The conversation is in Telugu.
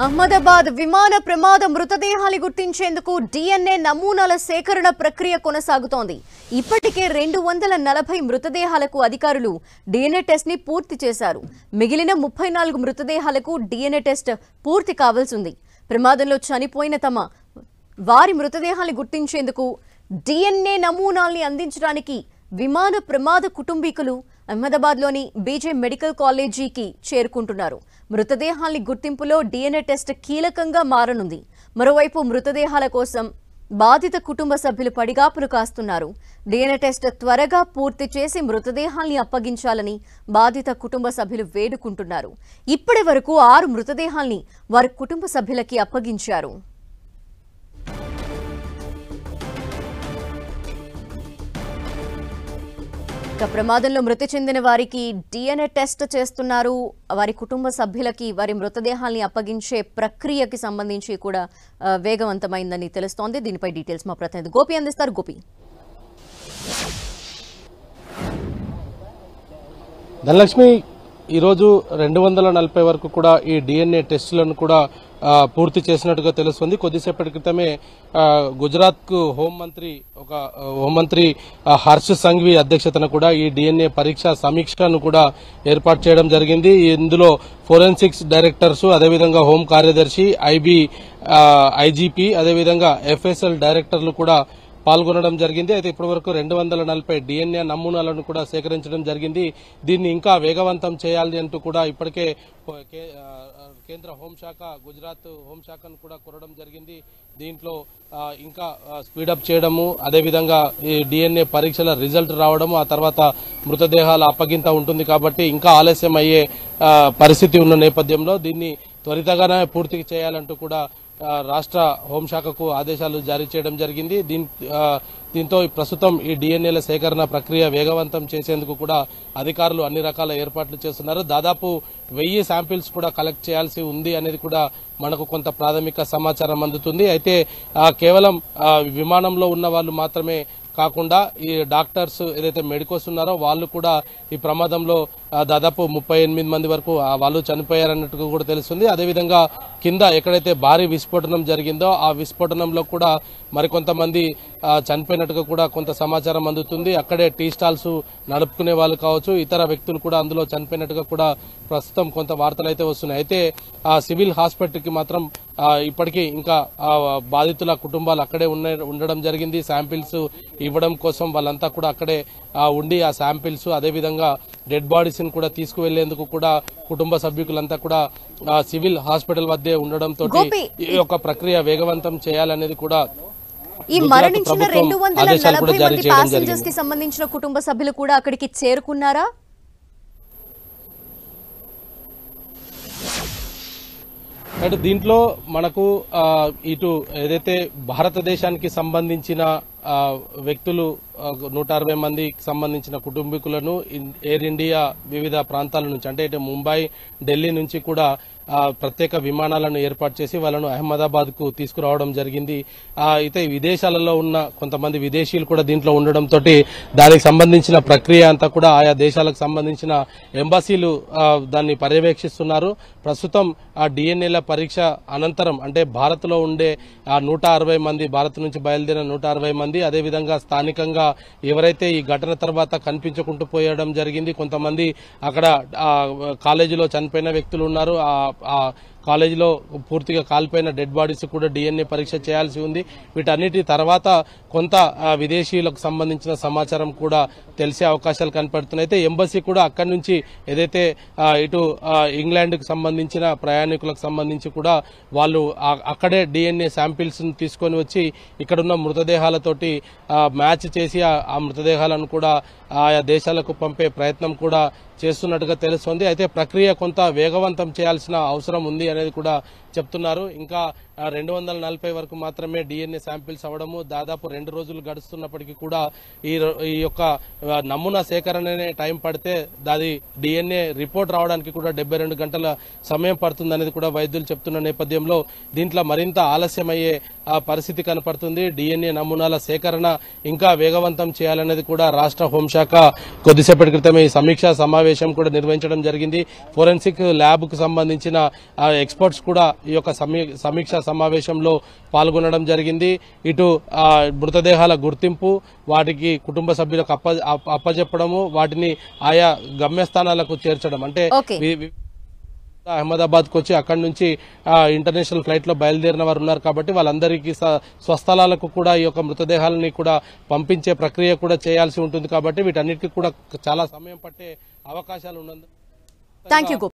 అహ్మదాబాద్ విమాన ప్రమాద మృతదేహాలు గుర్తించేందుకు డిఎన్ఏ నమూనాల సేకరణ ప్రక్రియ కొనసాగుతోంది. ఇప్పటికే 240 మృతదేహాలకు అధికారులు డిఎన్ఏ టెస్ట్ ని పూర్తి చేశారు. మిగిలిన 34 మృతదేహాలకు డిఎన్ఏ టెస్ట్ పూర్తి కావాల్సింది. ప్రమాదంలో చనిపోయిన వారి మృతదేహాలు గుర్తించేందుకు డిఎన్ఏ నమూనాల్ని అందించడానికి విమాన ప్రమాద కుటుంబీకులు అహ్మదాబాద్లోని బీజే మెడికల్ కాలేజీకి చేరుకుంటున్నారు. మృతదేహాల్ని గుర్తింపులో డిఎన్ఏ టెస్ట్ కీలకంగా మారనుంది. మరోవైపు మృతదేహాల కోసం బాధిత కుటుంబ సభ్యులు పడిగాపులు కాస్తున్నారు. డిఎన్ఏ టెస్ట్ త్వరగా పూర్తి చేసి మృతదేహాల్ని అప్పగించాలని బాధిత కుటుంబ సభ్యులు వేడుకుంటున్నారు. ఇప్పటి వరకు 6 మృతదేహాల్ని వారి కుటుంబ సభ్యులకి అప్పగించారు. ప్రమాదంలో మృతి చెందిన వారికి డిఎన్ఏ టెస్ట్ చేస్తున్నారు. వారి కుటుంబ సభ్యులకి వారి మృతదేహాల్ని అప్పగించే ప్రక్రియకి సంబంధించి కూడా వేగవంతమైందని తెలుస్తోంది. దీనిపై డీటెయిల్స్ మా ప్రతినిధి గోపి అందిస్తారు. గోపి, ధనలక్ష్మి, ఈరోజు 240 వరకు కూడా ఈ డిఎన్ఏ టెస్టులను కూడా పూర్తి చేసినట్టుగా తెలుస్తుంది. కొద్దిసేపటి క్రితమే గుజరాత్ కు హోంమంత్రి హర్ష్ సంఘవి అధ్యక్షతన కూడా ఈ డిఎన్ఏ పరీక్ష సమీక్షను కూడా ఏర్పాటు చేయడం జరిగింది. ఇందులో ఫోరెన్సిక్స్ డైరెక్టర్స్, అదేవిధంగా హోం కార్యదర్శి, ఐజీపీ, అదేవిధంగా ఎఫ్ఎస్ఎల్ డైరెక్టర్లు కూడా పాల్గొనడం జరిగింది. అయితే ఇప్పటివరకు 240 డిఎన్ఏ నమూనాలను కూడా సేకరించడం జరిగింది. దీన్ని ఇంకా వేగవంతం చేయాలి అంటూ కూడా ఇప్పటికే కేంద్ర హోంశాఖ, గుజరాత్ హోంశాఖను కూడా కోరడం జరిగింది. దీంట్లో ఇంకా స్పీడప్ చేయడము, అదేవిధంగా ఈ డిఎన్ఏ పరీక్షల రిజల్ట్ రావడము, ఆ తర్వాత మృతదేహాల అప్పగింత ఉంటుంది కాబట్టి ఇంకా ఆలస్యం అయ్యే పరిస్థితి ఉన్న నేపథ్యంలో దీన్ని త్వరితగానే పూర్తి చేయాలంటూ కూడా రాష్ట్ర హోంశాఖకు ఆదేశాలు జారీ చేయడం జరిగింది. దీంతో ప్రస్తుతం ఈ డిఎన్ఏల సేకరణ ప్రక్రియ వేగవంతం చేసేందుకు కూడా అధికారులు అన్ని రకాల ఏర్పాట్లు చేస్తున్నారు. దాదాపు 1000 శాంపిల్స్ కూడా కలెక్ట్ చేయాల్సి ఉంది అనేది కూడా మనకు కొంత ప్రాథమిక సమాచారం అందుతుంది. అయితే కేవలం విమానంలో ఉన్న వాళ్ళు మాత్రమే కాకుండా ఈ డాక్టర్స్ ఏదైతే మెడికోస్ ఉన్నారో వాళ్ళు కూడా ఈ ప్రమాదంలో దాదాపు 38 మంది వరకు వాళ్ళు చనిపోయారన్నట్టుగా కూడా తెలుస్తుంది. అదేవిధంగా కింద ఎక్కడైతే భారీ విస్ఫోటనం జరిగిందో ఆ విస్ఫోటనంలో కూడా మరికొంతమంది చనిపోయినట్టుగా కూడా కొంత సమాచారం అందుతుంది. అక్కడే టీ స్టాల్స్ నడుపుకునే వాళ్ళు కావచ్చు, ఇతర వ్యక్తులు కూడా అందులో చనిపోయినట్టుగా కూడా ప్రస్తుతం కొంత వార్తలు అయితే వస్తున్నాయి. అయితే సివిల్ హాస్పిటల్కి మాత్రం ఇప్పటికీ ఇంకా బాధితుల కుటుంబాలు అక్కడే ఉండడం జరిగింది. శాంపిల్స్ ఇవ్వడం కోసం వాళ్ళంతా కూడా అక్కడే ఉండి ఆ శాంపిల్స్, అదేవిధంగా డెడ్ బాడీస్ ని కూడా తీసుకువెళ్లేందుకు కూడా కుటుంబ సభ్యులంతా కూడా సివిల్ హాస్పిటల్ వద్దే ఉండడంతో ఈ యొక్క ప్రక్రియ వేగవంతం చేయాలనేది కూడా ఈ మరణించిన 240 మంది ప్యాసింజర్స్ కి సంబంధించిన కుటుంబ సభ్యులు కూడా అక్కడికి చేరుకున్నారా? అంటే దీంట్లో మనకు ఇటు ఏదైతే భారతదేశానికి సంబంధించిన వ్యక్తులు 160 మందికి సంబంధించిన కుటుంబీకులను ఎయిర్ ఇండియా వివిధ ప్రాంతాల నుంచి, అంటే ఇటు ముంబై, ఢిల్లీ నుంచి కూడా ప్రత్యేక విమానాలను ఏర్పాటు చేసి వాళ్ళను అహ్మదాబాద్ కు తీసుకురావడం జరిగింది. అయితే విదేశాలలో ఉన్న కొంతమంది విదేశీయులు కూడా దీంట్లో ఉండడంతో దానికి సంబంధించిన ప్రక్రియ అంతా కూడా ఆయా దేశాలకు సంబంధించిన ఎంబసీలు దాన్ని పర్యవేక్షిస్తున్నారు. ప్రస్తుతం ఆ డిఎన్ఏల పరీక్ష అనంతరం, అంటే భారత్ లో ఉండే 160 మంది, భారత్ నుంచి బయలుదేరిన 160 మంది, అదేవిధంగా స్థానికంగా ఎవరైతే ఈ ఘటన తర్వాత కనిపించకుండా పోయడం జరిగింది, కొంతమంది అక్కడ కాలేజీలో చనిపోయిన వ్యక్తులు ఉన్నారు, ఆ కాలేజీలో పూర్తిగా కాలిపోయిన డెడ్ బాడీస్ కూడా డిఎన్ఏ పరీక్ష చేయాల్సి ఉంది. వీటన్నిటి తర్వాత కొంత విదేశీయులకు సంబంధించిన సమాచారం కూడా తెలిసే అవకాశాలు కనపడుతున్నాయి. అయితే ఎంబసీ కూడా అక్కడి నుంచి ఏదైతే ఇటు ఇంగ్లాండ్ కు సంబంధించిన ప్రయాణికులకు సంబంధించి కూడా వాళ్ళు అక్కడే డిఎన్ఏ శాంపిల్స్ తీసుకొని వచ్చి ఇక్కడున్న మృతదేహాలతోటి మ్యాచ్ చేసి ఆ మృతదేహాలను కూడా ఆయా దేశాలకు పంపే ప్రయత్నం కూడా చేస్తున్నట్టుగా తెలుస్తోంది. అయితే ప్రక్రియ కొంత వేగవంతం చేయాల్సిన అవసరం ఉంది అనేది కూడా చెప్తున్నారు. ఇంకా 240 వరకు మాత్రమే డిఎన్ఏ శాంపిల్స్ అవడము, దాదాపు 2 రోజులు గడుస్తున్నప్పటికీ కూడా ఈ యొక్క నమూనా సేకరణనే టైం పడితే అది డిఎన్ఏ రిపోర్ట్ రావడానికి కూడా 72 గంటల సమయం పడుతుందనేది కూడా వైద్యులు చెప్తున్న నేపథ్యంలో దీంట్లో మరింత ఆలస్యమయ్యే పరిస్థితి కనపడుతుంది. డిఎన్ఏ నమూనాల సేకరణ ఇంకా వేగవంతం చేయాలనేది కూడా రాష్ట్ర హోంశాఖ కొద్దిసేపటి క్రితమే ఈ సమీక్షా సమావేశం కూడా నిర్వహించడం జరిగింది. ఫోరెన్సిక్ ల్యాబ్ కు సంబంధించిన ఎక్స్పర్ట్స్ కూడా ఈ యొక్క సమీక్షా సమావేశంలో పాల్గొనడం జరిగింది. ఇటు మృతదేహాల గుర్తింపు, వాటికి కుటుంబ సభ్యులకు అప్పజెప్పడము, వాటిని ఆయా గమ్యస్థానాలకు చేర్చడం, అంటే అహ్మదాబాద్ కు వచ్చి అక్కడి నుంచి ఇంటర్నేషనల్ ఫ్లైట్ లో బయలుదేరిన వారు ఉన్నారు కాబట్టి వాళ్ళందరికీ స్వస్థలాలకు కూడా ఈ యొక్క మృతదేహాలని కూడా పంపించే ప్రక్రియ కూడా చేయాల్సి ఉంటుంది. కాబట్టి వీటన్నిటికీ కూడా చాలా సమయం పట్టే అవకాశాలు ఉన్నందున